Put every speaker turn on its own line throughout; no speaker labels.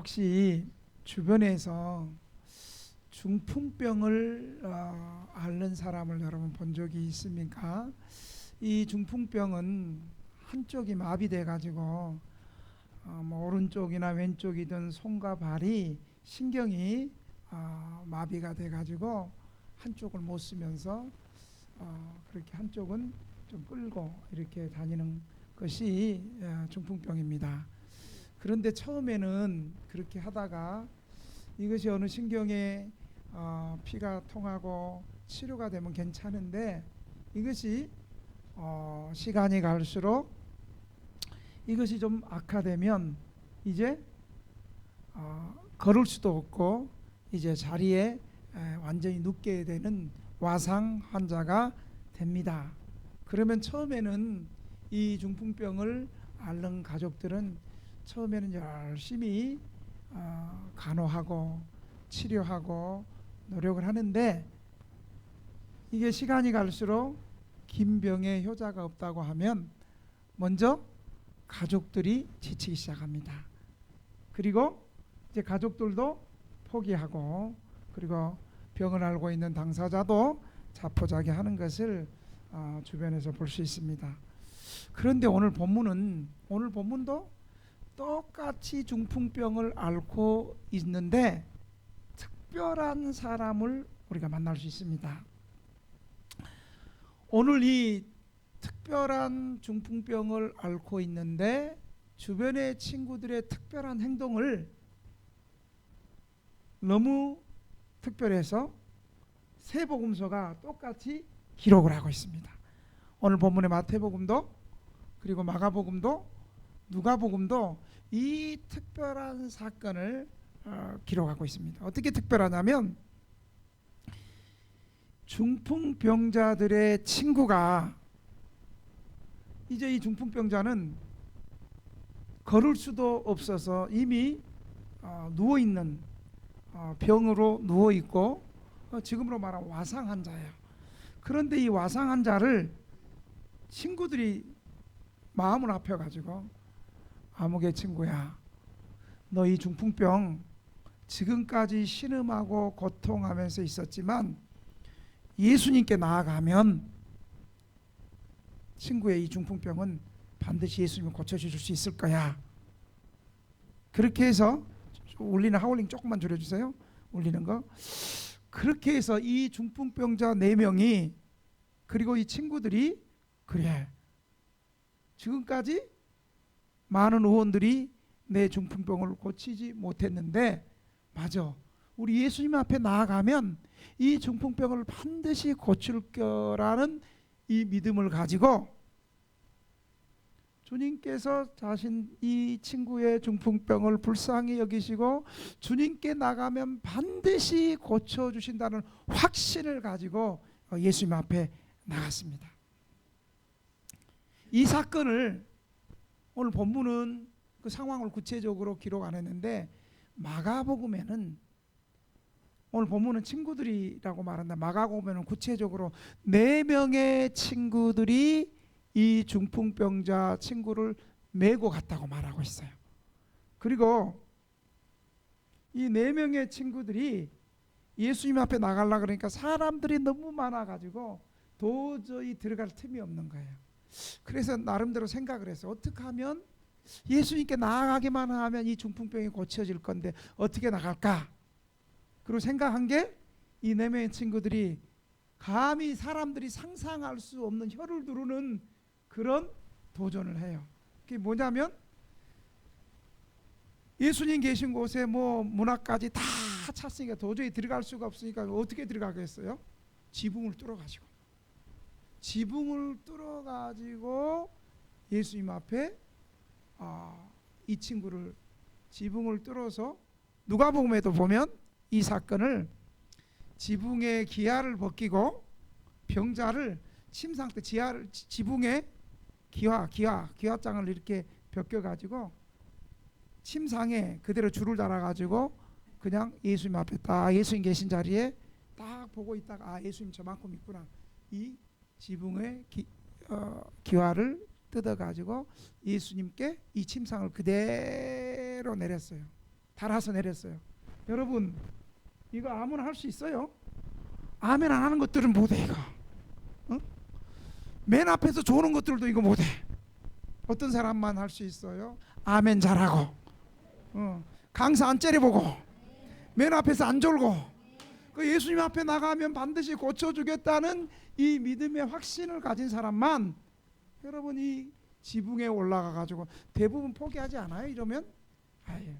혹시 주변에서 중풍병을 앓는 사람을 여러분 본 적이 있습니까? 이 중풍병은 한쪽이 마비돼 가지고 뭐 오른쪽이나 왼쪽이든 손과 발이 신경이 마비가 돼 가지고 한쪽을 못 쓰면서 그렇게 한쪽은 좀 끌고 이렇게 다니는 것이 중풍병입니다. 그런데 처음에는 그렇게 하다가 이것이 어느 신경에 피가 통하고 치료가 되면 괜찮은데 이것이 시간이 갈수록 이것이 좀 악화되면 이제 걸을 수도 없고 이제 자리에 완전히 눕게 되는 와상 환자가 됩니다. 그러면 처음에는 이 중풍병을 앓는 가족들은 처음에는 열심히 간호하고 치료하고 노력을 하는데 이게 시간이 갈수록 긴 병에 효자가 없다고 하면 먼저 가족들이 지치기 시작합니다. 그리고 이제 가족들도 포기하고 그리고 병을 앓고 있는 당사자도 자포자기하는 것을 주변에서 볼 수 있습니다. 그런데 오늘 본문도 똑같이 중풍병을 앓고 있는데 특별한 사람을 우리가 만날 수 있습니다. 오늘 이 특별한 중풍병을 앓고 있는데 주변의 친구들의 특별한 행동을 너무 특별해서 세 복음서가 똑같이 기록을 하고 있습니다. 오늘 본문의 마태복음도 그리고 마가복음도 누가복음도 이 특별한 사건을 기록하고 있습니다. 어떻게 특별하냐면 중풍병자들의 친구가 이제 이 중풍병자는 걸을 수도 없어서 이미 누워있는 병으로 누워있고 지금으로 말하면 와상 환자예요. 그런데 이 와상 환자를 친구들이 마음을 아펴가지고 아무개 친구야, 너 이 중풍병 지금까지 신음하고 고통하면서 있었지만 예수님께 나아가면 친구의 이 중풍병은 반드시 예수님이 고쳐주실 수 있을 거야. 그렇게 해서 울리는 하울링 조금만 줄여주세요. 울리는 거. 그렇게 해서 이 중풍병자 4명이 그리고 이 친구들이 그래, 지금까지 많은 의원들이 내 중풍병을 고치지 못했는데 맞아, 우리 예수님 앞에 나아가면 이 중풍병을 반드시 고칠 거라는 이 믿음을 가지고 주님께서 자신 이 친구의 중풍병을 불쌍히 여기시고 주님께 나가면 반드시 고쳐주신다는 확신을 가지고 예수님 앞에 나갔습니다. 이 사건을 오늘 본문은 그 상황을 구체적으로 기록 안 했는데 마가복음에는 오늘 본문은 친구들이라고 말한다. 마가복음에는 구체적으로 4명의 친구들이 이 중풍병자 친구를 메고 갔다고 말하고 있어요. 그리고 이 4명의 친구들이 예수님 앞에 나가려고 그러니까 사람들이 너무 많아가지고 도저히 들어갈 틈이 없는 거예요. 그래서 나름대로 생각을 했어요. 어떻게 하면 예수님께 나아가기만 하면 이 중풍병이 고쳐질 건데 어떻게 나갈까? 그리고 생각한 게 이 4명의 친구들이 감히 사람들이 상상할 수 없는 혀를 두르는 그런 도전을 해요. 그게 뭐냐면 예수님 계신 곳에 뭐 문화까지 다 찼으니까 도저히 들어갈 수가 없으니까 어떻게 들어가겠어요? 지붕을 뚫어가지고 예수님 앞에 이 친구를 지붕을 뚫어서 누가복음에도 보면 이 사건을 지붕에 기아를 벗기고 병자를 침상대 지붕에 기와장을 이렇게 벗겨가지고 침상에 그대로 줄을 달아가지고 그냥 예수님 앞에 딱 예수님 계신 자리에 딱 보고 있다가 예수님 저만큼 있구나. 이 지붕에 기와를 뜯어가지고 예수님께 이 침상을 그대로 내렸어요. 달아서 내렸어요. 여러분, 이거 아무나 할 수 있어요? 아멘 안 하는 것들은 못해. 이거 맨 앞에서 조는 것들도 이거 못해. 어떤 사람만 할 수 있어요? 아멘 잘하고, 강사 안 째려보고, 맨 앞에서 안 졸고, 그 예수님 앞에 나가면 반드시 고쳐주겠다는 이 믿음의 확신을 가진 사람만 여러분 이 지붕에 올라가 가지고, 대부분 포기하지 않아요? 이러면 아유,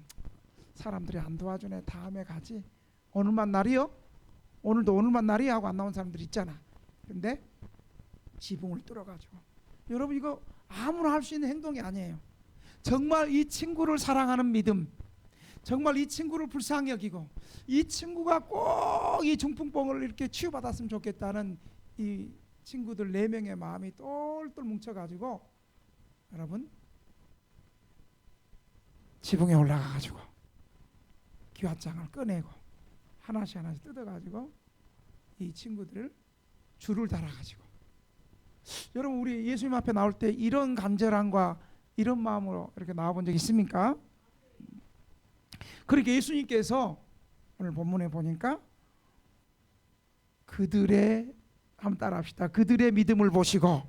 사람들이 안 도와주네, 다음에 가지, 오늘만 날이요? 오늘도 오늘만 날이 하고 안 나온 사람들 있잖아. 근데 지붕을 뚫어가지고, 여러분 이거 아무나 할 수 있는 행동이 아니에요. 정말 이 친구를 사랑하는 믿음, 정말 이 친구를 불쌍히 여기고 이 친구가 꼭 이 중풍병을 이렇게 치유받았으면 좋겠다는 이 친구들 4명의 마음이 똘똘 뭉쳐가지고 여러분 지붕에 올라가가지고 기와장을 꺼내고 하나씩 하나씩 뜯어가지고 이 친구들을 줄을 달아가지고, 여러분 우리 예수님 앞에 나올 때 이런 간절함과 이런 마음으로 이렇게 나와본 적 있습니까? 그렇게 예수님께서 오늘 본문에 보니까 그들의, 한번 따라합시다. 그들의 믿음을 보시고,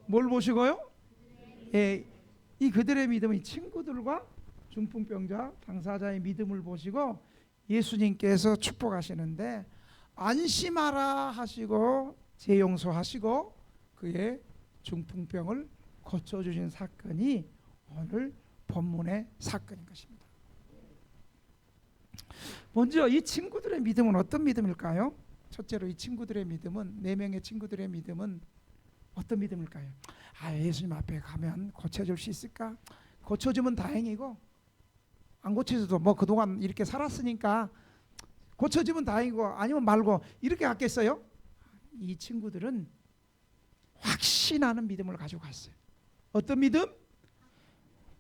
뭘 보시고요? 예, 이 그들의 믿음은 이 친구들과 중풍병자 당사자의 믿음을 보시고 예수님께서 축복하시는데, 안심하라 하시고 재용서하시고 그의 중풍병을 고쳐주신 사건이 오늘 본문의 사건인 것입니다. 먼저 이 친구들의 믿음은 어떤 믿음일까요? 첫째로 이 친구들의 믿음은, 4명의 친구들의 믿음은 어떤 믿음일까요? 예수님 앞에 가면 고쳐줄 수 있을까? 고쳐주면 다행이고, 안 고쳐줘도 뭐 그동안 이렇게 살았으니까 고쳐주면 다행이고 아니면 말고, 이렇게 갔겠어요? 이 친구들은 확신하는 믿음을 가지고 갔어요. 어떤 믿음?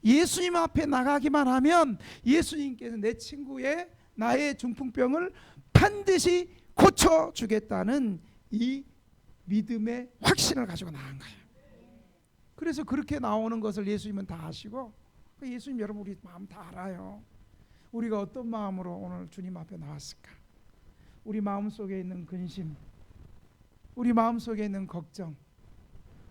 예수님 앞에 나가기만 하면 예수님께서 내 친구의, 나의 중풍병을 반드시 고쳐주겠다는 이 믿음의 확신을 가지고 나간 거예요. 그래서 그렇게 나오는 것을 예수님은 다 아시고, 예수님 여러분 우리 마음 다 알아요. 우리가 어떤 마음으로 오늘 주님 앞에 나왔을까? 우리 마음 속에 있는 근심, 우리 마음 속에 있는 걱정,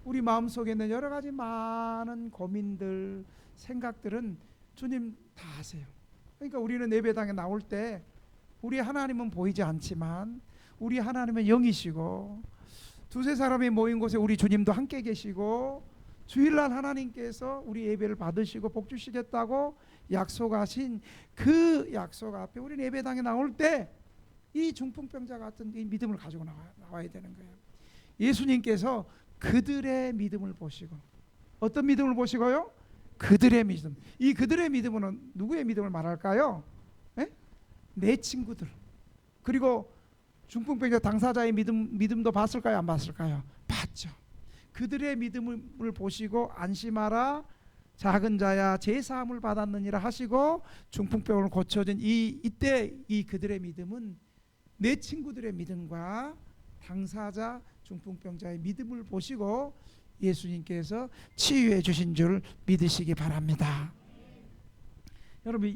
우리 마음 속에 있는 여러 가지 많은 고민들, 생각들은 주님 다 아세요. 그러니까 우리는 예배당에 나올 때 우리 하나님은 보이지 않지만 우리 하나님은 영이시고, 두세 사람이 모인 곳에 우리 주님도 함께 계시고, 주일날 하나님께서 우리 예배를 받으시고 복 주시겠다고 약속하신 그 약속 앞에 우리 예배당에 나올 때 이 중풍병자 같은 이 믿음을 가지고 나와야 되는 거예요. 예수님께서 그들의 믿음을 보시고, 어떤 믿음을 보시고요? 그들의 믿음. 이 그들의 믿음은 누구의 믿음을 말할까요? 내 친구들, 그리고 중풍병자 당사자의 믿음도 봤을까요? 안 봤을까요? 봤죠. 그들의 믿음을 보시고 안심하라, 작은 자야 제사함을 받았느니라 하시고 중풍병을 고쳐준 이때 이 그들의 믿음은 내 친구들의 믿음과 당사자 중풍병자의 믿음을 보시고 예수님께서 치유해 주신 줄 믿으시기 바랍니다. 여러분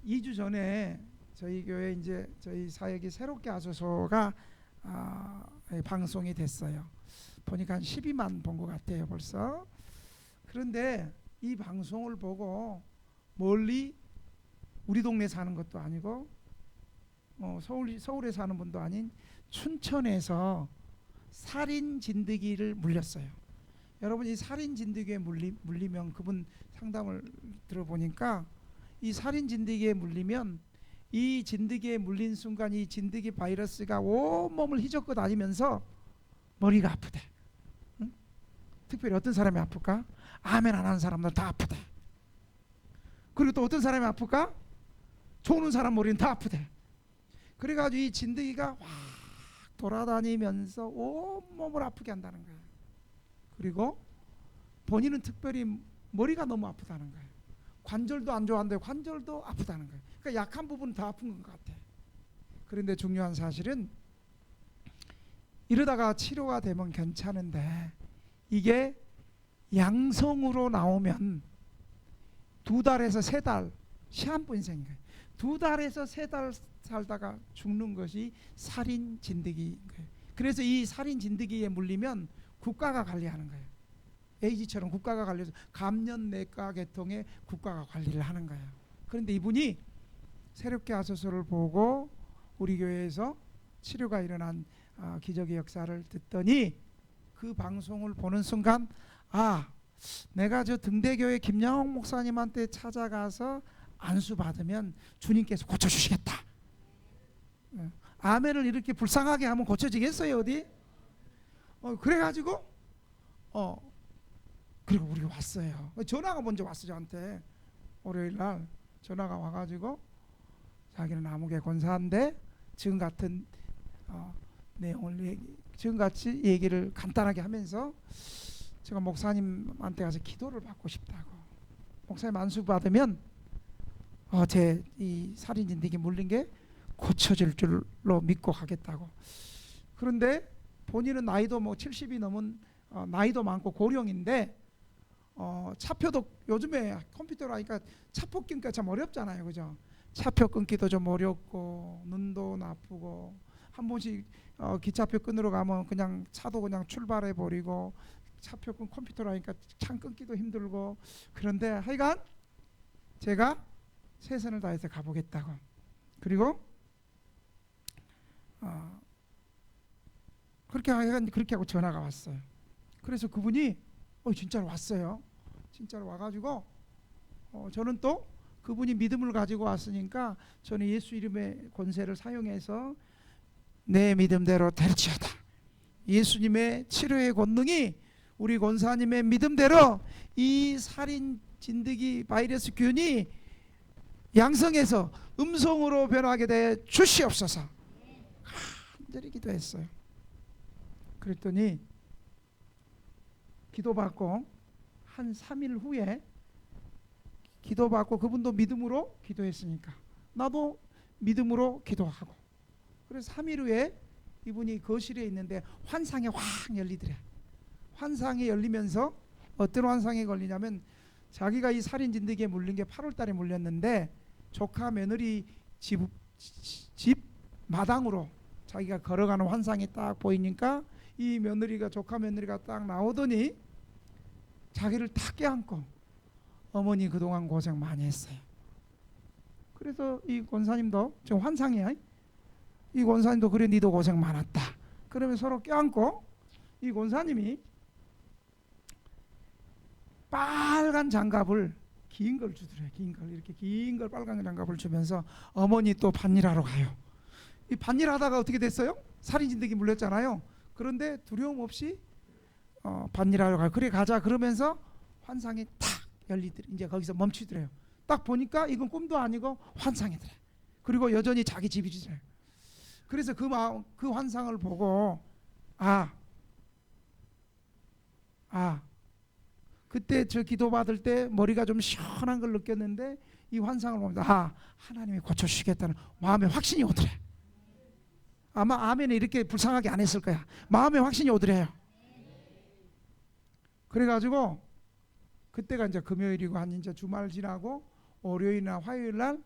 2주 전에 저희 교회 이제 저희 사역이 새롭게 하소서가 방송이 됐어요. 보니까 한 12만 본 것 같아요 벌써. 그런데 이 방송을 보고 멀리 우리 동네 사는 것도 아니고 서울에 사는 분도 아닌 춘천에서 살인 진드기를 물렸어요. 여러분 이 살인 진드기에 물리면, 그분 상담을 들어보니까 이 살인 진드기에 물리면 이 진드기에 물린 순간 이 진드기 바이러스가 온몸을 휘젓고 다니면서 머리가 아프대. 응? 특별히 어떤 사람이 아플까? 아멘 안 하는 사람들 다 아프대. 그리고 또 어떤 사람이 아플까? 조는 사람 머리는 다 아프대. 그래가지고 이 진드기가 확 돌아다니면서 온몸을 아프게 한다는 거예요. 그리고 본인은 특별히 머리가 너무 아프다는 거예요. 관절도 안 좋아하는데 관절도 아프다는 거예요. 그러니까 약한 부분은 다 아픈 것 같아. 그런데 중요한 사실은 이러다가 치료가 되면 괜찮은데 이게 양성으로 나오면 2달에서 3달 시한부 인생인 거예요. 2달에서 3달 살다가 죽는 것이 살인 진드기인 거예요. 그래서 이 살인 진드기에 물리면 국가가 관리하는 거예요. 에이즈처럼 국가가 관리해서 감염내과 계통에 국가가 관리를 하는 거예요. 그런데 이분이 새롭게 하소서를 보고 우리 교회에서 치료가 일어난 기적의 역사를 듣더니 그 방송을 보는 순간 내가 저 등대교회 김양옥 목사님한테 찾아가서 안수 받으면 주님께서 고쳐주시겠다. 아멘을 이렇게 불쌍하게 하면 고쳐지겠어요 어디? 그래가지고 그리고 우리가 왔어요. 전화가 먼저 왔어 저한테. 월요일날 전화가 와가지고 자기는 아무개 권사인데 지금 같은 내용을 지금같이 얘기를 간단하게 하면서 제가 목사님한테 가서 기도를 받고 싶다고. 목사님 안수 받으면 제 이 살인 진드기 물린 게 고쳐질 줄로 믿고 가겠다고. 그런데 본인은 나이도 뭐 70이 넘은 나이도 많고 고령인데 차표도 요즘에 컴퓨터로 하니까 차표 끊기가 참 어렵잖아요, 그죠? 차표 끊기도 좀 어렵고 눈도 나쁘고 한 번씩 기차표 끊으러 가면 그냥 차도 그냥 출발해 버리고 차표 끊 컴퓨터로 하니까 창 끊기도 힘들고. 그런데 하여간 제가 최선을 다해서 가보겠다고. 그리고 그렇게 하고 전화가 왔어요. 그래서 그분이 진짜로 왔어요. 진짜로 와가지고 저는 또 그분이 믿음을 가지고 왔으니까 저는 예수 이름의 권세를 사용해서 내 믿음대로 될지어다. 예수님의 치료의 권능이 우리 권사님의 믿음대로 이 살인 진드기 바이러스 균이 양성해서 음성으로 변하게 돼 주시옵소서. 간절히 기도했어요. 그랬더니 기도받고 한 3일 후에 기도받고 그분도 믿음으로 기도했으니까 나도 믿음으로 기도하고 그래서 3일 후에 이분이 거실에 있는데 환상이 확 열리더래. 환상이 열리면서 어떤 환상에 걸리냐면 자기가 이 살인 진드기에 물린 게 8월 달에 물렸는데 조카 며느리 집 마당으로 자기가 걸어가는 환상이 딱 보이니까 이 조카 며느리가 딱 나오더니 자기를 탁 껴안고 어머니 그동안 고생 많이 했어요. 그래서 이 권사님도 지금 환상이야. 이 권사님도 그래 니도 고생 많았다. 그러면 서로 껴안고 이 권사님이 빨간 장갑을 긴 걸 주더래요. 이렇게 긴 걸 빨간 장갑을 주면서 어머니 또 밭일하러 가요. 이 밭일하다가 어떻게 됐어요? 살인 진드기 물렸잖아요. 그런데 두려움 없이 밭일하러 가요. 그래 가자 그러면서 환상이 탁 열리더래. 이제 거기서 멈추더래요. 딱 보니까 이건 꿈도 아니고 환상이더래. 그리고 여전히 자기 집이더래요. 그래서 그 환상을 보고 그때 저 기도받을 때 머리가 좀 시원한 걸 느꼈는데 이 환상을 보면서 하나님이 고쳐주시겠다는 마음의 확신이 오더래. 아마 아멘에 이렇게 불쌍하게 안 했을 거야. 마음의 확신이 오더래요. 그래가지고 그때가 이제 금요일이고 한 이제 주말 지나고 월요일이나 화요일날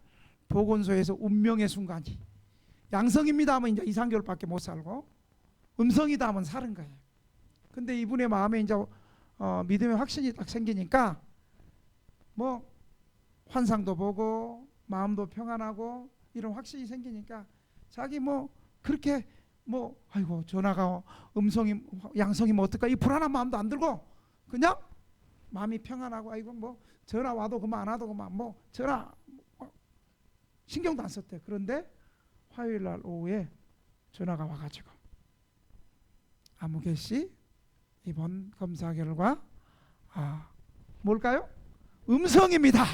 보건소에서 운명의 순간이 양성입니다 하면 이제 2~3개월밖에 못 살고 음성이다 하면 사는 거예요. 근데 이분의 마음에 이제 믿음의 확신이 딱 생기니까 뭐 환상도 보고 마음도 평안하고 이런 확신이 생기니까 자기 뭐 그렇게 뭐 아이고 전화가 음성이 양성이면 어떨까 이 불안한 마음도 안 들고 그냥 마음이 평안하고 아이고 뭐 전화 와도 그만 안 와도 그만 뭐 전화 신경도 안 썼대. 그런데 화요일날 오후에 전화가 와가지고 아무개 씨 이번 검사 결과 뭘까요? 음성입니다.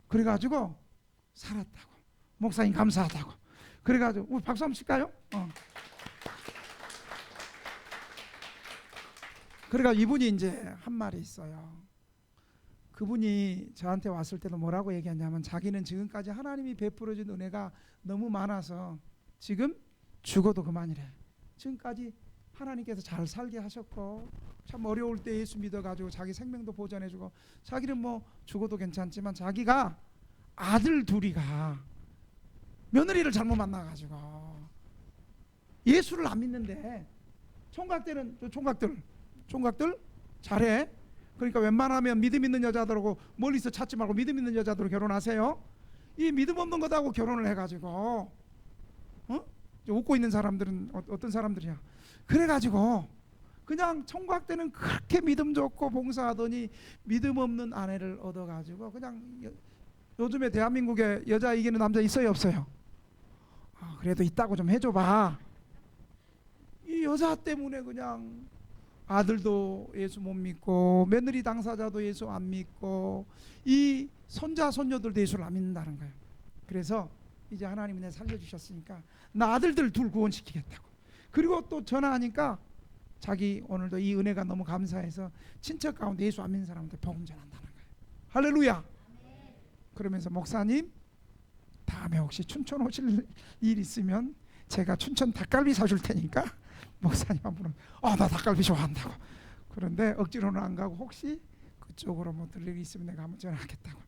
그래가지고 살았다고. 목사님 감사하다고. 그래가지고 우리 박수 한번 칠까요? 그러니까 이분이 이제 한 말이 있어요. 그분이 저한테 왔을 때도 뭐라고 얘기하냐면 자기는 지금까지 하나님이 베풀어준 은혜가 너무 많아서 지금 죽어도 그만이래. 지금까지 하나님께서 잘 살게 하셨고 참 어려울 때 예수 믿어가지고 자기 생명도 보존해주고 자기는 뭐 죽어도 괜찮지만 자기가 아들 둘이가 며느리를 잘못 만나가지고 예수를 안 믿는데, 총각들은 총각들 잘해. 그러니까 웬만하면 믿음 있는 여자들하고 멀리서 찾지 말고 믿음 있는 여자들로 결혼하세요. 이 믿음 없는 것하고 결혼을 해가지고 웃고 있는 사람들은 어떤 사람들이야. 그래가지고 그냥 총각 때는 그렇게 믿음 좋고 봉사하더니 믿음 없는 아내를 얻어가지고 그냥 요즘에 대한민국에 여자 이기는 남자 있어요 없어요? 그래도 있다고 좀 해줘봐. 이 여자 때문에 그냥 아들도 예수 못 믿고 며느리 당사자도 예수 안 믿고 이 손자 손녀들도 예수를 안 믿는다는 거예요. 그래서 이제 하나님이 내 살려주셨으니까 나 아들들 둘 구원시키겠다고. 그리고 또 전화하니까 자기 오늘도 이 은혜가 너무 감사해서 친척 가운데 예수 안 믿는 사람한테 복음 전한다는 거예요. 할렐루야. 그러면서 목사님 다음에 혹시 춘천 오실 일 있으면 제가 춘천 닭갈비 사줄 테니까 목사님 한 분은 나 닭갈비 좋아한다고. 그런데 억지로는 안 가고 혹시 그쪽으로 뭐 들릴 일 있으면 내가 한번 전화하겠다고.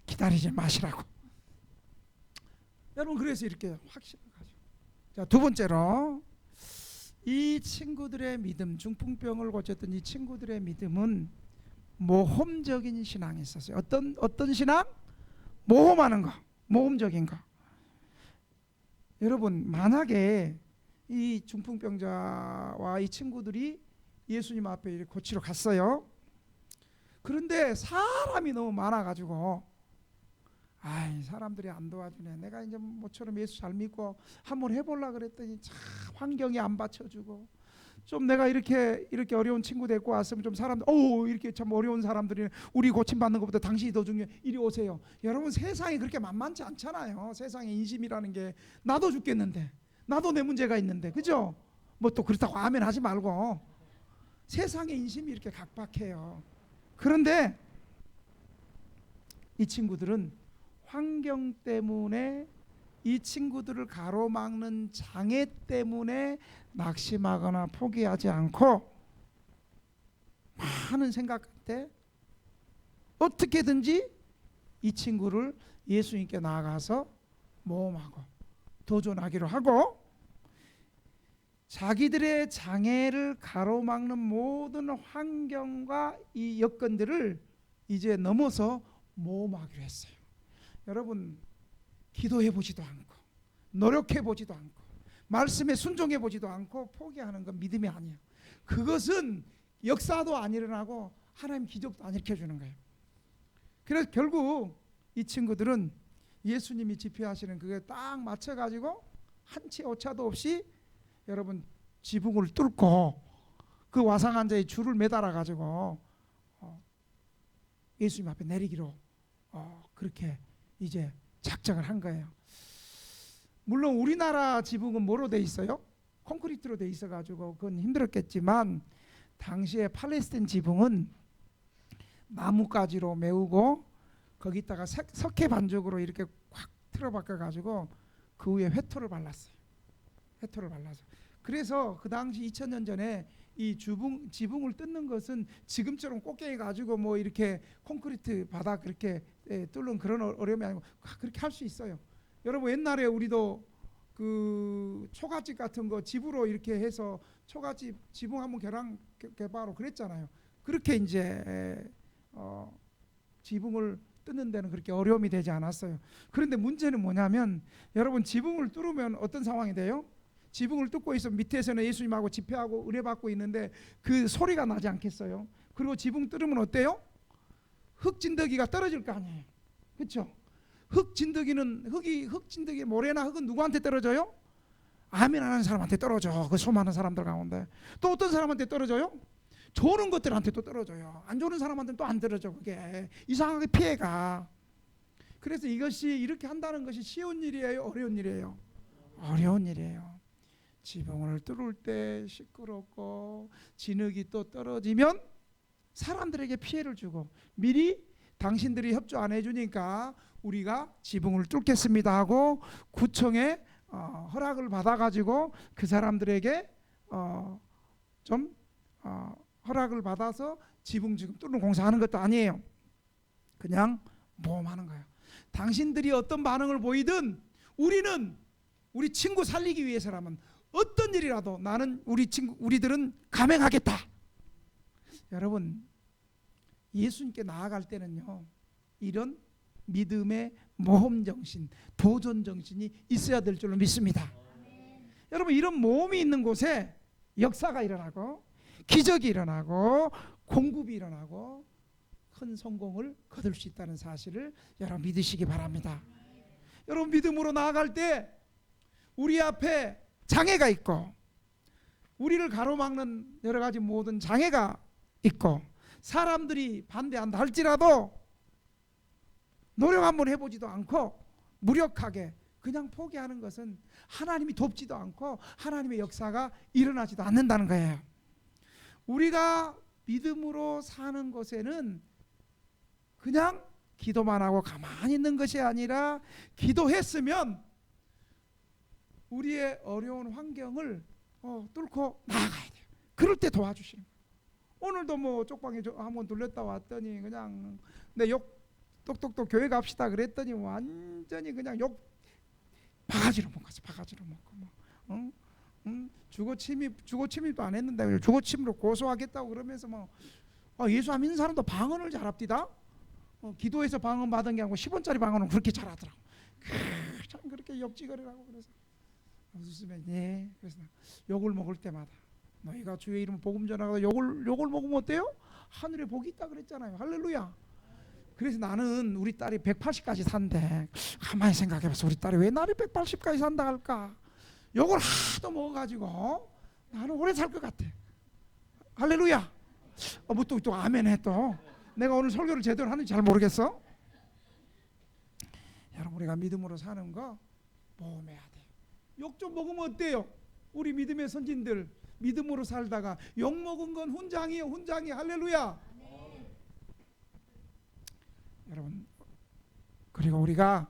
기다리지 마시라고. 여러분 그래서 이렇게 확신을 가지고. 자, 두 번째로 이 친구들의 믿음, 중풍병을 고쳤던 이 친구들의 믿음은 모험적인 신앙이 있었어요. 어떤 신앙? 모험하는 거, 모험적인 거. 여러분 만약에 이 중풍병자와 이 친구들이 예수님 앞에 이렇게 고치러 갔어요. 그런데 사람이 너무 많아가지고 사람들이 안 도와주네. 내가 이제 모처럼 예수 잘 믿고 한번 해보려 그랬더니 참 환경이 안 받쳐주고, 좀 내가 이렇게 어려운 친구 데리고 왔으면 좀 사람들 이렇게 참 어려운 사람들이 우리 고침 받는 것보다 당신이 더 중요해. 이리 오세요. 여러분 세상이 그렇게 만만치 않잖아요. 세상에 인심이라는 게 나도 죽겠는데, 나도 내 문제가 있는데, 그죠? 뭐 또 그렇다고 아멘 하지 말고. 세상의 인심이 이렇게 각박해요. 그런데 이 친구들은 환경 때문에, 이 친구들을 가로막는 장애 때문에 낙심하거나 포기하지 않고 많은 생각 끝에 어떻게든지 이 친구를 예수님께 나아가서 모험하고 도전하기로 하고, 자기들의 장애를 가로막는 모든 환경과 이 여건들을 이제 넘어서 모험하기로 했어요. 여러분 기도해 보지도 않고 노력해 보지도 않고 말씀에 순종해 보지도 않고 포기하는 건 믿음이 아니에요. 그것은 역사도 안 일어나고 하나님 기적도 안 일으켜주는 거예요. 그래서 결국 이 친구들은 예수님이 집회하시는 그게 딱 맞춰가지고 한치 오차도 없이 여러분 지붕을 뚫고 그 와상환자의 줄을 매달아 가지고 예수님 앞에 내리기로 그렇게 이제 작정을 한 거예요. 물론 우리나라 지붕은 뭐로 돼 있어요? 콘크리트로 돼 있어 가지고 그건 힘들었겠지만, 당시에 팔레스타인 지붕은 나뭇가지로 메우고 거기다가 석회 반죽으로 이렇게 확 틀어박아 가지고 그 위에 회토를 발랐어요. 회토를 발라서. 그래서 그 당시 2000년 전에 이 지붕을 뜯는 것은 지금처럼 꽃게임 가지고 뭐 이렇게 콘크리트 바닥 그렇게 뚫는 그런 어려움이 아니고 그렇게 할 수 있어요. 여러분 옛날에 우리도 그 초가집 같은 거 집으로 이렇게 해서 초가집 지붕 한번 개발하고 그랬잖아요. 그렇게 이제 지붕을 뜯는 데는 그렇게 어려움이 되지 않았어요. 그런데 문제는 뭐냐면, 여러분 지붕을 뚫으면 어떤 상황이 돼요? 지붕을 뚫고 있어 밑에서는 예수님하고 집회하고 은혜받고 있는데 그 소리가 나지 않겠어요? 그리고 지붕 뚫으면 어때요? 흙진더기가 떨어질 거 아니에요. 그렇죠? 흙진더기 모래나 흙은 누구한테 떨어져요? 아멘 하는 사람한테 떨어져. 그 수많은 사람들 가운데. 또 어떤 사람한테 떨어져요? 좋은 것들한테 또 떨어져요. 안 좋은 사람한테는 또 안 떨어져. 그게 이상하게 피해가. 그래서 이것이 이렇게 한다는 것이 쉬운 일이에요? 어려운 일이에요? 어려운 일이에요. 지붕을 뚫을 때 시끄럽고 진흙이 또 떨어지면 사람들에게 피해를 주고, 미리 당신들이 협조 안 해주니까 우리가 지붕을 뚫겠습니다 하고 구청에 허락을 받아가지고 그 사람들에게 좀 허락을 받아서 지붕 지금 뚫는 공사하는 것도 아니에요. 그냥 모험하는 거예요. 당신들이 어떤 반응을 보이든 우리는 우리 친구 살리기 위해서라면 어떤 일이라도 나는 우리들은 감행하겠다. 여러분, 예수님께 나아갈 때는요, 이런 믿음의 모험 정신, 도전 정신이 있어야 될 줄로 믿습니다. 여러분, 이런 모험이 있는 곳에 역사가 일어나고 기적이 일어나고 공급이 일어나고 큰 성공을 거둘 수 있다는 사실을 여러분 믿으시기 바랍니다. 여러분, 믿음으로 나아갈 때 우리 앞에 장애가 있고 우리를 가로막는 여러 가지 모든 장애가 있고 사람들이 반대한다 할지라도 노력 한번 해보지도 않고 무력하게 그냥 포기하는 것은 하나님이 돕지도 않고 하나님의 역사가 일어나지도 않는다는 거예요. 우리가 믿음으로 사는 것에는 그냥 기도만 하고 가만히 있는 것이 아니라 기도했으면 우리의 어려운 환경을 뚫고 나아가야 돼요. 그럴 때 도와주시는 거예요. 오늘도 뭐 쪽방에 한번 들렸다 왔더니 그냥 내 욕 똑똑똑 교회 갑시다 그랬더니 완전히 그냥 욕 바가지로 먹었어. 바가지로 먹고 뭐 주거 침입도 안 했는데 주거 침입으로 고소하겠다고 그러면서 뭐 예수 안 믿는 사람도 방언을 잘합디다. 기도해서 방언 받은 게 아니고 10원짜리 방언은 그렇게 잘하더라고. 참 그렇게 역지거리라고. 그래서 웃으면 그래서 욕을 먹을 때마다 너희가 주의 이름 복음 전하고 욕을 먹으면 어때요? 하늘에 복이 있다 그랬잖아요. 할렐루야. 그래서 나는 우리 딸이 180까지 산대. 가만히 생각해봐서 우리 딸이 왜 나를 180까지 산다 할까? 욕을 하도 먹어가지고 나는 오래 살 것 같아. 할렐루야. 뭐 또 아멘 해 또. 내가 오늘 설교를 제대로 하는지 잘 모르겠어. 여러분, 우리가 믿음으로 사는 거 모험해야 돼요. 욕 좀 먹으면 어때요? 우리 믿음의 선진들 믿음으로 살다가 욕 먹은 건 훈장이에요. 훈장이. 할렐루야. 여러분, 그리고 우리가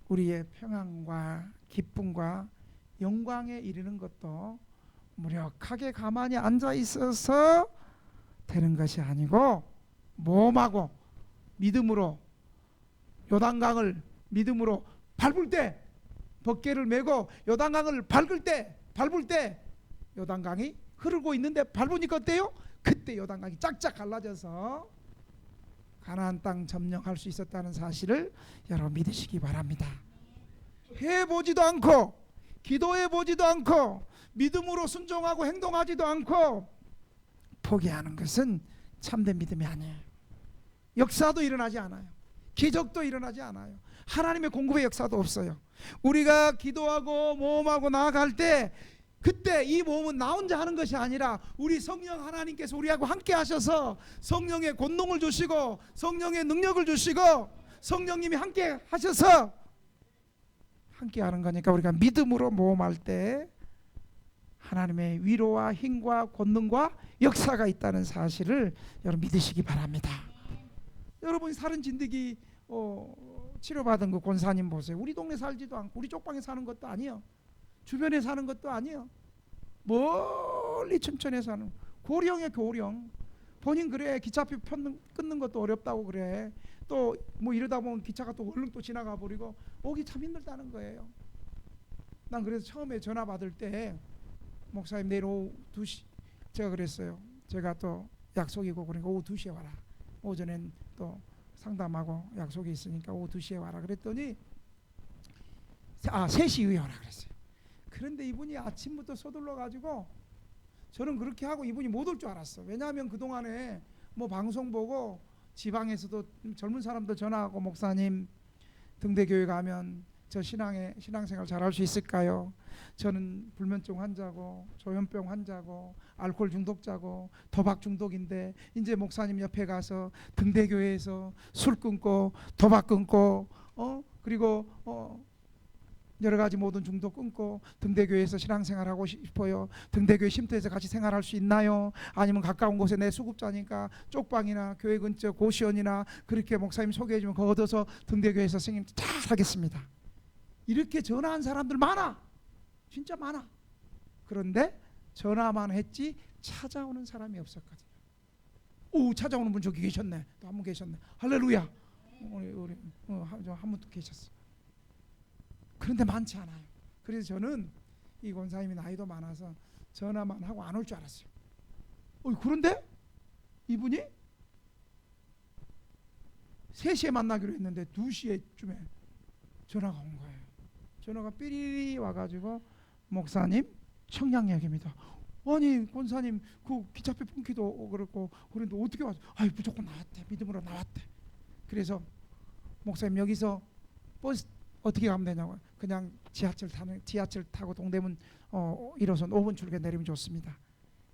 우리의 평안과 기쁨과 영광에 이르는 것도 무력하게 가만히 앉아 있어서 되는 것이 아니고 모험하고 믿음으로 요단강을 믿음으로 밟을 때 벗개를 메고 요단강을 밟을 때 요단강이 흐르고 있는데 밟으니까 어때요? 그때 요단강이 짝짝 갈라져서 가나안 땅 점령할 수 있었다는 사실을 여러분 믿으시기 바랍니다. 해보지도 않고 기도해보지도 않고 믿음으로 순종하고 행동하지도 않고 포기하는 것은 참된 믿음이 아니에요. 역사도 일어나지 않아요. 기적도 일어나지 않아요. 하나님의 공급의 역사도 없어요. 우리가 기도하고 모험하고 나아갈 때 그때 이 모험은 나 혼자 하는 것이 아니라 우리 성령 하나님께서 우리하고 함께 하셔서 성령의 권능을 주시고 성령의 능력을 주시고 성령님이 함께 하셔서 함께 하는 거니까 우리가 믿음으로 모험할 때 하나님의 위로와 힘과 권능과 역사가 있다는 사실을 여러분 믿으시기 바랍니다. 여러분, 살인 진드기 치료받은 그 권사님 보세요. 우리 동네 살지도 않고 우리 쪽방에 사는 것도 아니요. 주변에 사는 것도 아니요. 멀리 춘천에 사는 고령의 고령. 본인 그래 기차표 끊는 것도 어렵다고 그래. 또 뭐 이러다 보면 기차가 또 얼른 또 지나가 버리고 오기 참 힘들다는 거예요. 난 그래서 처음에 전화 받을 때 목사님 내일 오후 2시 제가 그랬어요. 제가 또 약속이고 그러니까 오후 2시에 와라. 오전엔 또 상담하고 약속이 있으니까 오후 2시에 와라 그랬더니 3시 이후에 오라 그랬어요. 그런데 이분이 아침부터 서둘러 가지고 저는 그렇게 하고 이분이 못 올 줄 알았어. 왜냐하면 그동안에 뭐 방송 보고 지방에서도 젊은 사람들 전화하고 목사님 등대교회 가면 저 신앙생활 잘할 수 있을까요? 저는 불면증 환자고 조현병 환자고 알코올 중독자고 도박 중독인데 이제 목사님 옆에 가서 등대교회에서 술 끊고 도박 끊고 그리고 여러 가지 모든 중독 끊고 등대교회에서 신앙생활하고 싶어요. 등대교회 쉼터에서 같이 생활할 수 있나요? 아니면 가까운 곳에 내 수급자니까 쪽방이나 교회 근처 고시원이나 그렇게 목사님 소개해주면 그거 얻어서 등대교회에서 선생님 잘 하겠습니다. 이렇게 전화한 사람들 많아. 진짜 많아. 그런데 전화만 했지 찾아오는 사람이 없었거든요. 오, 찾아오는 분 저기 계셨네. 또 한 분 계셨네. 할렐루야. 우리 한 분도 계셨어. 그런데 많지 않아요. 그래서 저는 이 권사님이 나이도 많아서 전화만 하고 안 올 줄 알았어요. 그런데 이분이 3시에 만나기로 했는데 2시에쯤에 전화가 온 거예요. 전화가 삐리리 와가지고 목사님 청량역입니다. 아니 권사님 그 기차표 끊기도 그렇고 그런데 어떻게 왔어? 무조건 나왔대. 믿음으로 나왔대. 그래서 목사님 여기서 버스 어떻게 가면 되냐고. 그냥 지하철 타고 동대문 1호선 5분 출구 내리면 좋습니다.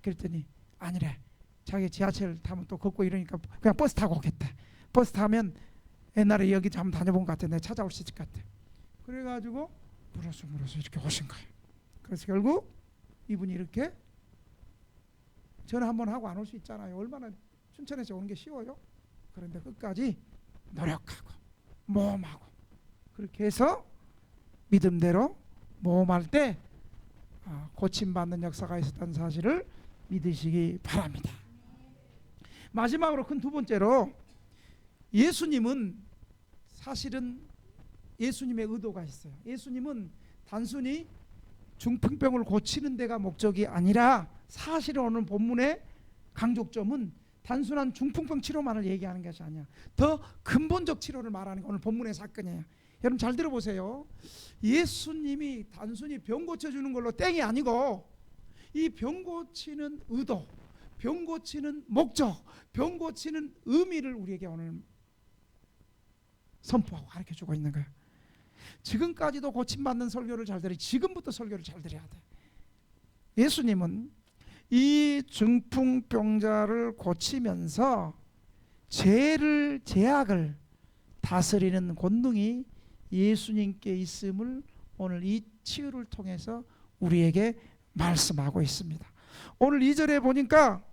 그랬더니 아니래. 자기 지하철 타면 또 걷고 이러니까 그냥 버스 타고 오겠다. 버스 타면 옛날에 여기 한번 다녀본 것 같아. 내가 찾아올 수 있을 것 같아. 그래가지고 물어서 이렇게 오신 거예요. 그래서 결국 이분이 이렇게 전화 한번 하고 안 올 수 있잖아요. 얼마나 춘천에서 오는 게 쉬워요. 그런데 끝까지 노력하고 모험하고 그렇게 해서 믿음대로 모험할 때 고침받는 역사가 있었다는 사실을 믿으시기 바랍니다. 마지막으로 큰 두 번째로 예수님은 사실은 예수님의 의도가 있어요. 예수님은 단순히 중풍병을 고치는 데가 목적이 아니라 사실은 오늘 본문의 강조점은 단순한 중풍병 치료만을 얘기하는 것이 아니야. 더 근본적 치료를 말하는 게 오늘 본문의 사건이에요. 여러분 잘 들어보세요. 예수님이 단순히 병 고쳐주는 걸로 땡이 아니고 이 병 고치는 의도, 병 고치는 목적, 병 고치는 의미를 우리에게 오늘 선포하고 가르쳐주고 있는 거예요. 지금까지도 고침받는 설교를 잘 들어야 지금부터 설교를 잘 들어야 돼. 예수님은 이 중풍병자를 고치면서 죄악을 다스리는 권능이 예수님께 있음을 오늘 이 치유를 통해서 우리에게 말씀하고 있습니다. 오늘 2절에 보니까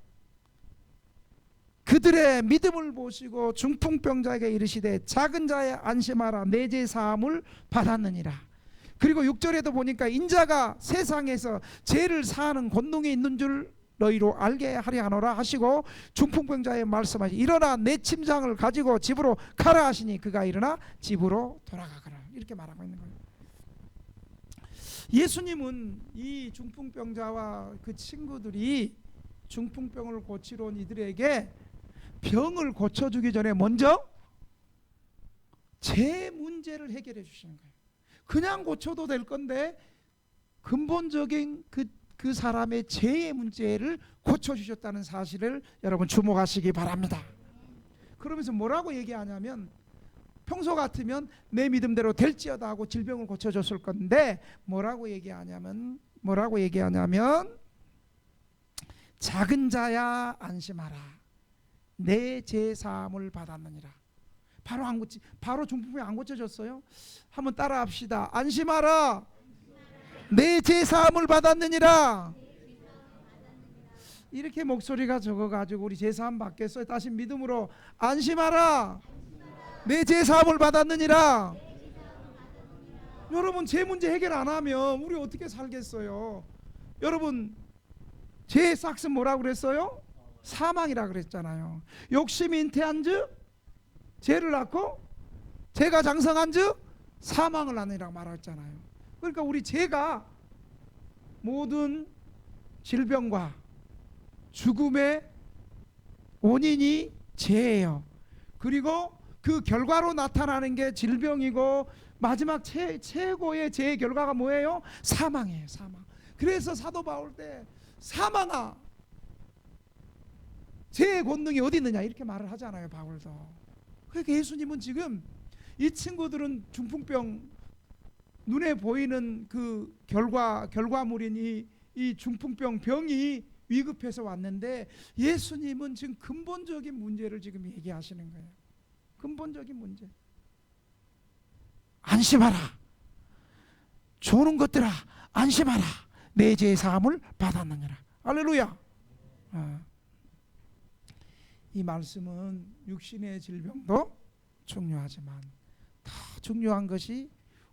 그들의 믿음을 보시고 중풍병자에게 이르시되 작은 자에 안심하라 내 죄 사함을 받았느니라. 그리고 6절에도 보니까 인자가 세상에서 죄를 사하는 권능이 있는 줄 너희로 알게 하려 하노라 하시고 중풍병자에 말씀하시 일어나 내 침상을 가지고 집으로 가라 하시니 그가 일어나 집으로 돌아가거라. 이렇게 말하고 있는 거예요. 예수님은 이 중풍병자와 그 친구들이 중풍병을 고치러 온 이들에게 병을 고쳐주기 전에 먼저 죄 문제를 해결해 주시는 거예요. 그냥 고쳐도 될 건데 근본적인 그 사람의 죄의 문제를 고쳐주셨다는 사실을 여러분 주목하시기 바랍니다. 그러면서 뭐라고 얘기하냐면 평소 같으면 내 믿음대로 될지어다 하고 질병을 고쳐줬을 건데 뭐라고 얘기하냐면 작은 자야 안심하라 내 죄 사함을 받았느니라. 바로 중풍병 안 고쳐졌어요? 한번 따라합시다. 안심하라 내 죄 사함을 받았느니라. 이렇게 목소리가 적어가지고 우리 죄 사함 받겠어요? 다시 믿음으로 안심하라 내 죄 사함을 받았느니라. 여러분 죄 문제 해결 안 하면 우리 어떻게 살겠어요? 여러분 죄의 싹은 뭐라고 그랬어요? 사망이라 그랬잖아요. 욕심이 잉태한즉 죄를 낳고 죄가 장성한즉 사망을 낳느니라고 말했잖아요. 그러니까 우리 죄가 모든 질병과 죽음의 원인이 죄예요. 그리고 그 결과로 나타나는 게 질병이고 마지막 최고의 죄의 결과가 뭐예요? 사망이에요. 사망. 그래서 사도 바울 때 사망아 죄의 권능이 어디 있느냐 이렇게 말을 하잖아요. 바울도. 그러니까 예수님은 지금 이 친구들은 중풍병 눈에 보이는 그 결과물인 이 중풍병 병이 위급해서 왔는데 예수님은 지금 근본적인 문제를 지금 얘기하시는 거예요. 근본적인 문제. 안심하라. 좋은 것들아 안심하라. 내 죄의 사함을 받았느니라. 할렐루야. 이 말씀은 육신의 질병도 중요하지만 더 중요한 것이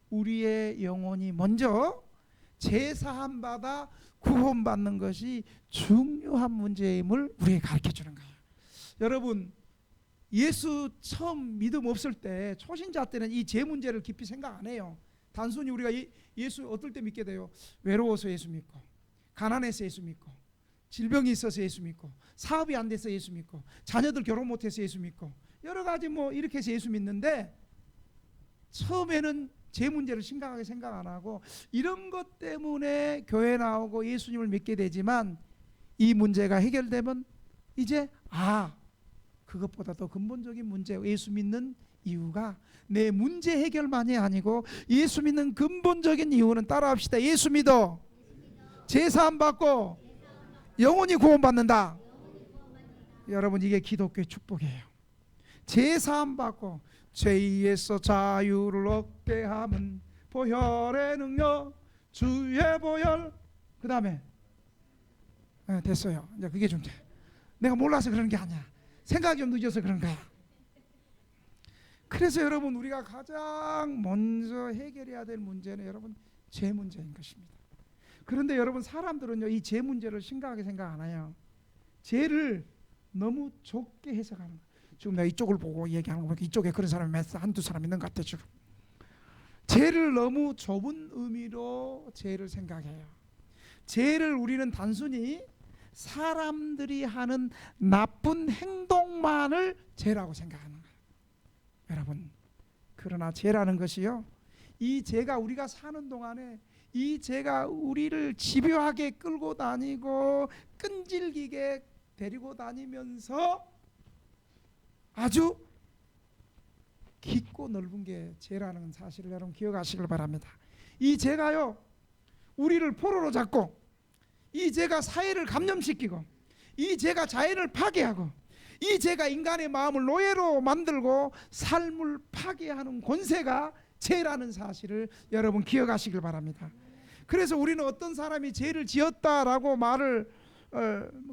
우리의 영혼이 먼저 제사함 받아 구원받는 것이 중요한 문제임을 우리에게 가르쳐주는 거예요. 여러분 예수 처음 믿음 없을 때, 초신자 때는 이 죄 문제를 깊이 생각 안 해요. 단순히 우리가 예수 어떨 때 믿게 돼요? 외로워서 예수 믿고, 가난해서 예수 믿고, 질병이 있어서 예수 믿고, 사업이 안 돼서 예수 믿고, 자녀들 결혼 못해서 예수 믿고, 여러 가지 뭐 이렇게 해서 예수 믿는데, 처음에는 제 문제를 심각하게 생각 안 하고 이런 것 때문에 교회 나오고 예수님을 믿게 되지만, 이 문제가 해결되면 이제 그것보다 더 근본적인 문제, 예수 믿는 이유가 내 문제 해결만이 아니고 예수 믿는 근본적인 이유는, 따라합시다. 예수 믿어 제사함 받고 영원히 구원받는다. 여러분, 이게 기독교의 축복이에요. 제사함 받고 죄에서 자유를 얻게 함은 보혈의 능력 주의 보혈. 그 다음에 됐어요. 이제 그게 좀, 내가 몰라서 그러는 게 아니야. 생각이 좀 늦어서 그런 거야. 그래서 여러분, 우리가 가장 먼저 해결해야 될 문제는 여러분 죄 문제인 것입니다. 그런데 여러분, 사람들은요 이 죄 문제를 심각하게 생각 안 해요. 죄를 너무 좁게 해석하는 거예요. 지금 내가 이쪽을 보고 얘기하는 거 보니까 이쪽에 그런 사람이 한두 사람 있는 것 같아. 지금 죄를 너무 좁은 의미로 죄를 생각해요. 죄를 우리는 단순히 사람들이 하는 나쁜 행동만을 죄라고 생각하는 거예요. 여러분, 그러나 죄라는 것이요, 이 죄가 우리가 사는 동안에 이 죄가 우리를 집요하게 끌고 다니고 끈질기게 데리고 다니면서 아주 깊고 넓은 게 죄라는 사실을 여러분 기억하시길 바랍니다. 이 죄가요 우리를 포로로 잡고, 이 죄가 사회를 감염시키고, 이 죄가 자연을 파괴하고, 이 죄가 인간의 마음을 노예로 만들고 삶을 파괴하는 권세가 죄라는 사실을 여러분 기억하시길 바랍니다. 그래서 우리는 어떤 사람이 죄를 지었다라고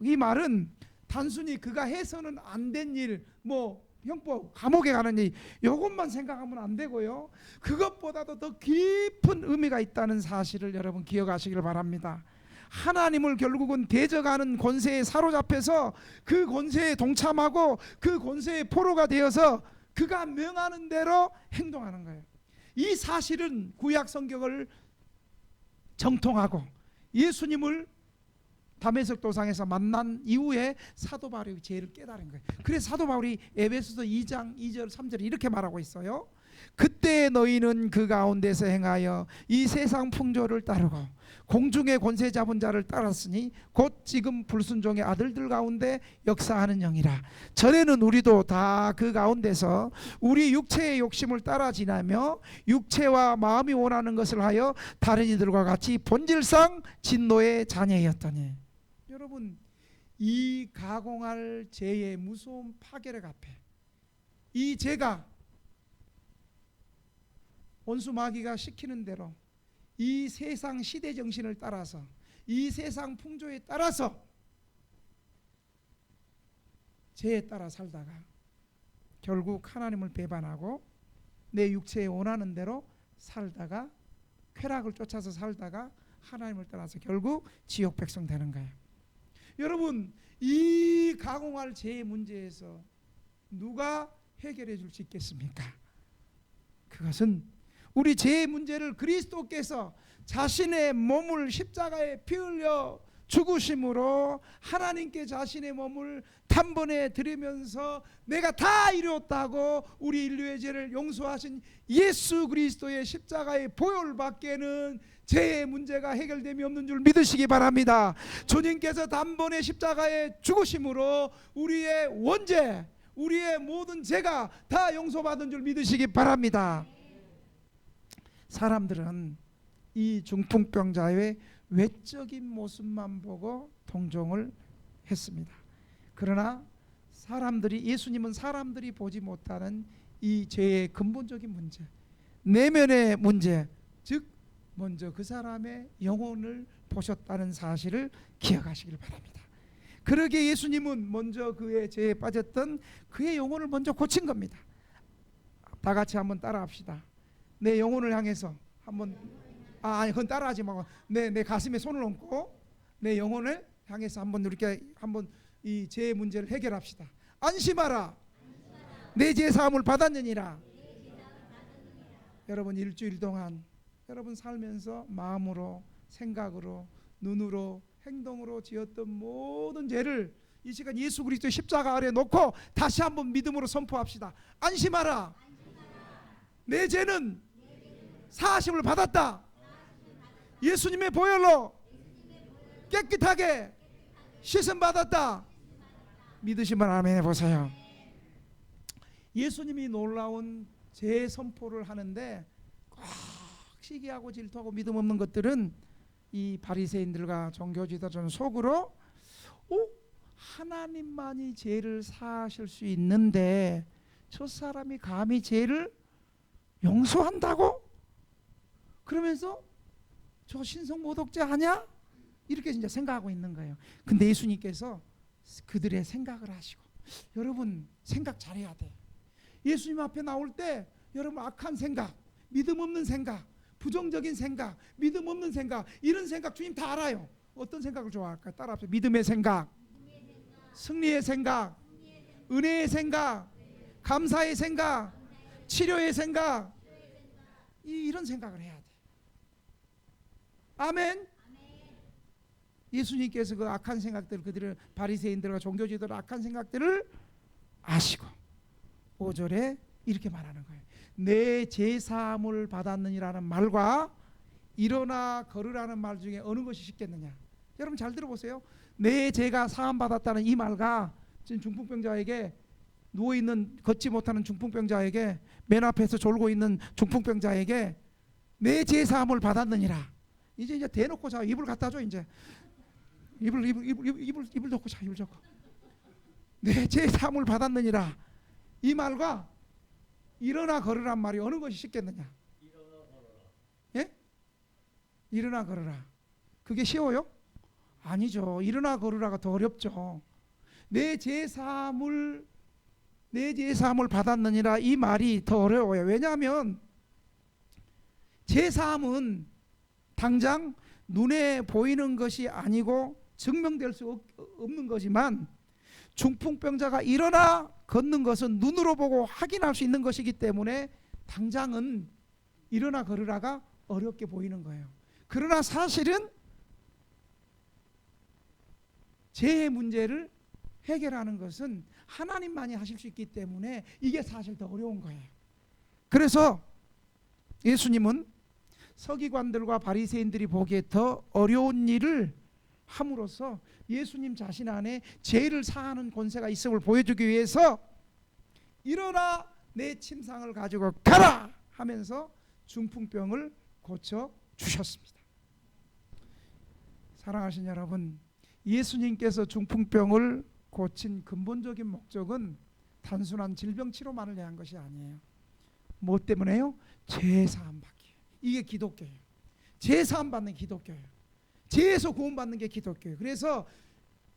이 말은 단순히 그가 해서는 안 된 일, 뭐 형법, 감옥에 가는 일, 이것만 생각하면 안 되고요, 그것보다도 더 깊은 의미가 있다는 사실을 여러분 기억하시길 바랍니다. 하나님을 결국은 대적하는 권세에 사로잡혀서 그 권세에 동참하고 그 권세의 포로가 되어서 그가 명하는 대로 행동하는 거예요. 이 사실은 구약 성경을 정통하고 예수님을 다메섹 도상에서 만난 이후에 사도 바울이 죄를 깨달은 거예요. 그래서 사도 바울이 에베소서 2장 2절 3절에 이렇게 말하고 있어요. 그때 너희는 그 가운데서 행하여 이 세상 풍조를 따르고 공중의 권세 잡은 자를 따랐으니 곧 지금 불순종의 아들들 가운데 역사하는 영이라. 전에는 우리도 다 그 가운데서 우리 육체의 욕심을 따라 지나며 육체와 마음이 원하는 것을 하여 다른 이들과 같이 본질상 진노의 자녀였더니. 여러분, 이 가공할 죄의 무서운 파괴력 앞에 이 죄가 원수 마귀가 시키는 대로 이 세상 시대 정신을 따라서, 이 세상 풍조에 따라서 죄에 따라 살다가 결국 하나님을 배반하고 내 육체에 원하는 대로 살다가 쾌락을 쫓아서 살다가 하나님을 떠나서 결국 지옥 백성 되는 거예요. 여러분, 이 가공할 죄의 문제에서 누가 해결해 줄 수 있겠습니까? 그것은 우리 죄의 문제를 그리스도께서 자신의 몸을 십자가에 피 흘려 죽으심으로 하나님께 자신의 몸을 단번에 드리면서 내가 다 이루었다고 우리 인류의 죄를 용서하신 예수 그리스도의 십자가의 보혈밖에는 죄의 문제가 해결됨이 없는 줄 믿으시기 바랍니다. 주님께서 단번에 십자가에 죽으심으로 우리의 원죄, 우리의 모든 죄가 다 용서받은 줄 믿으시기 바랍니다. 사람들은 이 중풍병자의 외적인 모습만 보고 동정을 했습니다. 그러나 예수님은 사람들이 보지 못하는 이 죄의 근본적인 문제, 내면의 문제, 즉 먼저 그 사람의 영혼을 보셨다는 사실을 기억하시길 바랍니다. 그러기에 예수님은 먼저 그의 죄에 빠졌던 그의 영혼을 먼저 고친 겁니다. 다 같이 한번 따라합시다. 내 영혼을 향해서 한번, 그건 따라하지 말고 내 가슴에 손을 얹고 내 영혼을 향해서 한번 이렇게 한번 이 죄의 문제를 해결합시다. 안심하라. 내 죄 사함을 받았느니라. 여러분 일주일 동안 여러분 살면서 마음으로, 생각으로, 눈으로, 행동으로 지었던 모든 죄를 이 시간 예수 그리스도의 십자가 아래 놓고 다시 한번 믿음으로 선포합시다. 안심하라. 내 죄는 사하심을 받았다. 예수님의 보혈로 깨끗하게 씻음 받았다. 믿으시면 아멘 해보세요. 예수님이 놀라운 죄 선포를 하는데 꼭 시기하고 질투하고 믿음 없는 것들은 이 바리새인들과 종교지도자는 속으로 하나님만이 죄를 사하실 수 있는데 저 사람이 감히 죄를 용서한다고? 그러면서 저 신성 모독죄 아냐? 이렇게 진짜 생각하고 있는 거예요. 근데 예수님께서 그들의 생각을 하시고, 여러분 생각 잘해야 돼. 예수님 앞에 나올 때 여러분 악한 생각, 믿음 없는 생각, 부정적인 생각, 믿음 없는 생각, 이런 생각 주님 다 알아요. 어떤 생각을 좋아할까요? 따라합시다. 믿음의 생각, 승리의 생각, 은혜의 생각, 감사의 생각, 치료의 생각, 이런 생각을 해야 돼. 아멘. 예수님께서 그 악한 생각들, 그들을 바리새인들과 종교지도들 악한 생각들을 아시고 5절에 이렇게 말하는 거예요. 내 제사함을 받았느니라는 말과 일어나 걸으라는 말 중에 어느 것이 쉽겠느냐? 여러분 잘 들어보세요. 내 죄가 사함 받았다는 이 말과 지금 중풍병자에게 누워있는 걷지 못하는 중풍병자에게, 맨 앞에서 졸고 있는 중풍병자에게 내 제사함을 받았느니라. 이제 대놓고 자, 입을 갖다 줘. 이제 입을 덮고 자, 입을 덮고 내 제사함을 받았느니라 이 말과 일어나 걸으란 말이 어느 것이 쉽겠느냐? 예? 일어나 걸으라. 그게 쉬워요? 아니죠. 일어나 걸으라가 더 어렵죠. 내 제사함을 받았느니라 이 말이 더 어려워요. 왜냐하면 제사함은 당장 눈에 보이는 것이 아니고 증명될 수 없는 거지만, 중풍병자가 일어나 걷는 것은 눈으로 보고 확인할 수 있는 것이기 때문에 당장은 일어나 걸으라가 어렵게 보이는 거예요. 그러나 사실은 죄의 문제를 해결하는 것은 하나님만이 하실 수 있기 때문에 이게 사실 더 어려운 거예요. 그래서 예수님은 서기관들과 바리새인들이 보기에 더 어려운 일을 함으로써 예수님 자신 안에 죄를 사하는 권세가 있음을 보여주기 위해서 일어나 내 침상을 가지고 가라 하면서 중풍병을 고쳐 주셨습니다. 사랑하신 여러분, 예수님께서 중풍병을 고친 근본적인 목적은 단순한 질병 치료만을 위한 것이 아니에요. 뭐 때문에요? 죄 사함 받기. 이게 기독교예요. 죄 사함 받는 기독교예요. 죄에서 구원받는 게 기독교예요. 그래서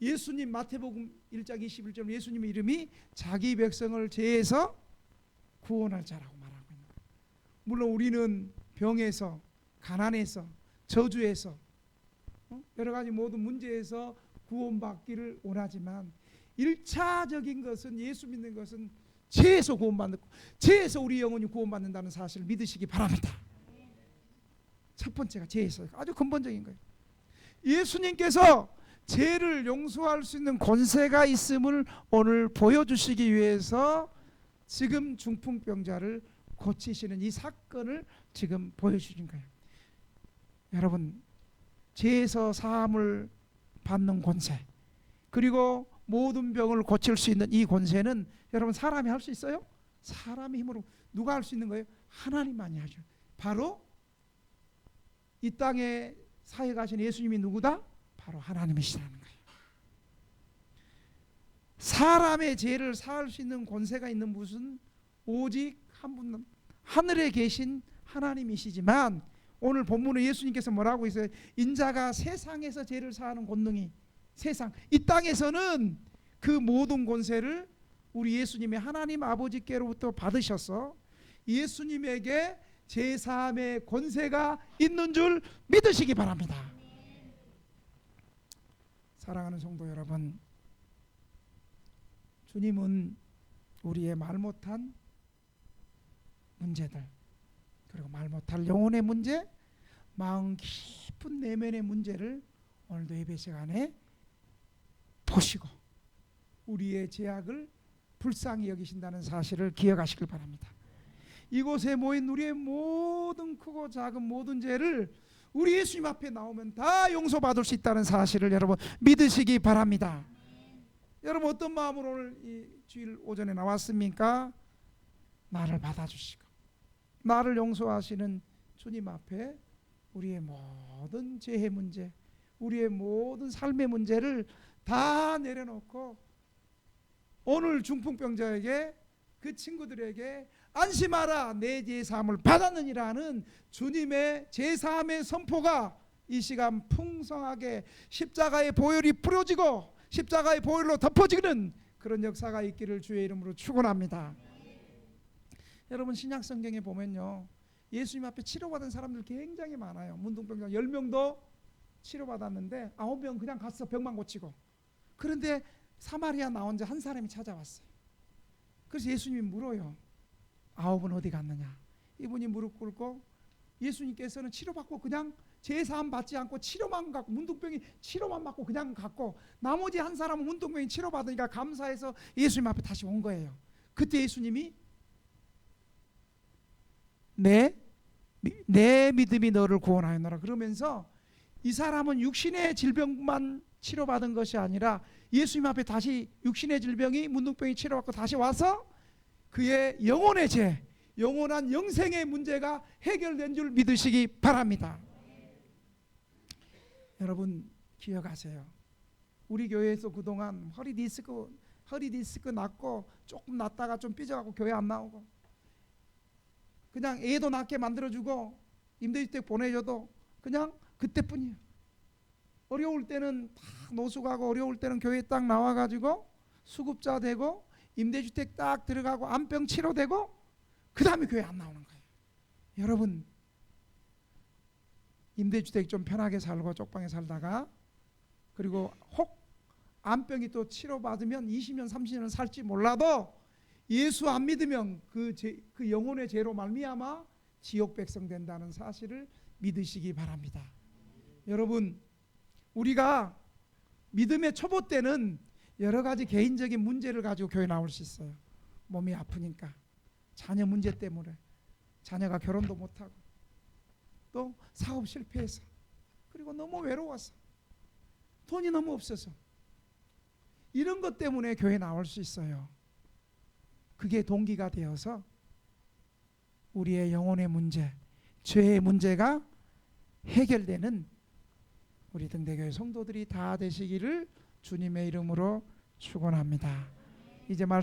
예수님 마태복음 1장 21절 예수님의 이름이 자기 백성을 죄에서 구원할 자라고 말하고 있는 거예요. 물론 우리는 병에서, 가난에서, 저주에서, 여러 가지 모든 문제에서 구원받기를 원하지만 1차적인 것은, 예수 믿는 것은 죄에서 구원받는, 죄에서 우리 영혼이 구원받는다는 사실을 믿으시기 바랍니다. 첫 번째가 죄에서, 아주 근본적인 거예요. 예수님께서 죄를 용서할 수 있는 권세가 있음을 오늘 보여주시기 위해서 지금 중풍병자를 고치시는 이 사건을 지금 보여주신 거예요. 여러분, 죄에서 사함을 받는 권세, 그리고 모든 병을 고칠 수 있는 이 권세는 여러분 사람이 할 수 있어요? 사람의 힘으로. 누가 할 수 있는 거예요? 하나님만이 하죠. 바로 이 땅에 사해 가신 예수님이 누구다? 바로 하나님이시라는 거예요. 사람의 죄를 사할 수 있는 권세가 있는 분은 오직 한 분, 하늘에 계신 하나님이시지만, 오늘 본문에 예수님께서 뭐라고 있어요? 인자가 세상에서 죄를 사하는 권능이, 세상, 이 땅에서는 그 모든 권세를 우리 예수님의 하나님 아버지께로부터 받으셔서 예수님에게 제사함의 권세가 있는 줄 믿으시기 바랍니다. 사랑하는 성도 여러분, 주님은 우리의 말 못한 문제들, 그리고 말 못할 영혼의 문제, 마음 깊은 내면의 문제를 오늘도 예배 시간에 보시고 우리의 죄악을 불쌍히 여기신다는 사실을 기억하시길 바랍니다. 이곳에 모인 우리의 모든 크고 작은 모든 죄를 우리 예수님 앞에 나오면 다 용서받을 수 있다는 사실을 여러분 믿으시기 바랍니다. 여러분 어떤 마음으로 오늘 이 주일 오전에 나왔습니까? 나를 받아주시고 나를 용서하시는 주님 앞에 우리의 모든 죄의 문제, 우리의 모든 삶의 문제를 다 내려놓고 오늘 중풍병자에게 그 친구들에게 안심하라 내 죄사함을 받았느니라는 주님의 죄사함의 선포가 이 시간 풍성하게 십자가의 보혈이 뿌려지고 십자가의 보혈로 덮어지는 그런 역사가 있기를 주의 이름으로 축원합니다. 여러분 신약 성경에 보면요 예수님 앞에 치료받은 사람들 굉장히 많아요. 문둥병자 10명도 치료받았는데 9명 그냥 갔어. 병만 고치고. 그런데 사마리아 나온 자 한 사람이 찾아왔어요. 그래서 예수님이 물어요. 9은 어디 갔느냐. 이분이 무릎 꿇고 예수님께서는 치료받고 그냥 제사함 받지 않고 치료만 갖고 문둥병이 치료만 받고 그냥 갔고 나머지 한 사람은 문둥병이 치료받으니까 감사해서 예수님 앞에 다시 온 거예요. 그때 예수님이 내 믿음이 너를 구원하였노라 그러면서 이 사람은 육신의 질병만 치료받은 것이 아니라 예수님 앞에 다시 육신의 질병이 문둥병이 치료받고 다시 와서 그의 영혼의 죄, 영원한 영생의 문제가 해결된 줄 믿으시기 바랍니다. 여러분 기억하세요. 우리 교회에서 그동안 허리 디스크 났고 조금 났다가 좀 삐져갖고 교회 안 나오고 그냥 애도 낳게 만들어주고 임대주택 보내줘도 그냥 그때뿐이에요. 어려울 때는 다 노숙하고 어려울 때는 교회 딱 나와가지고 수급자 되고 임대주택 딱 들어가고 암병 치료되고 그 다음에 교회 안 나오는 거예요. 여러분 임대주택 좀 편하게 살고 쪽방에 살다가 그리고 혹 암병이 또 치료받으면 20년 30년은 살지 몰라도 예수 안 믿으면 그 영혼의 죄로 말미암아 지옥 백성 된다는 사실을 믿으시기 바랍니다. 여러분 우리가 믿음의 초보 때는 여러 가지 개인적인 문제를 가지고 교회 나올 수 있어요. 몸이 아프니까 자녀 문제 때문에 자녀가 결혼도 못하고 또 사업 실패해서 그리고 너무 외로워서 돈이 너무 없어서 이런 것 때문에 교회 나올 수 있어요. 그게 동기가 되어서 우리의 영혼의 문제, 죄의 문제가 해결되는 우리 등대교회 성도들이 다 되시기를 주님의 이름으로 축원합니다. 이제 말씀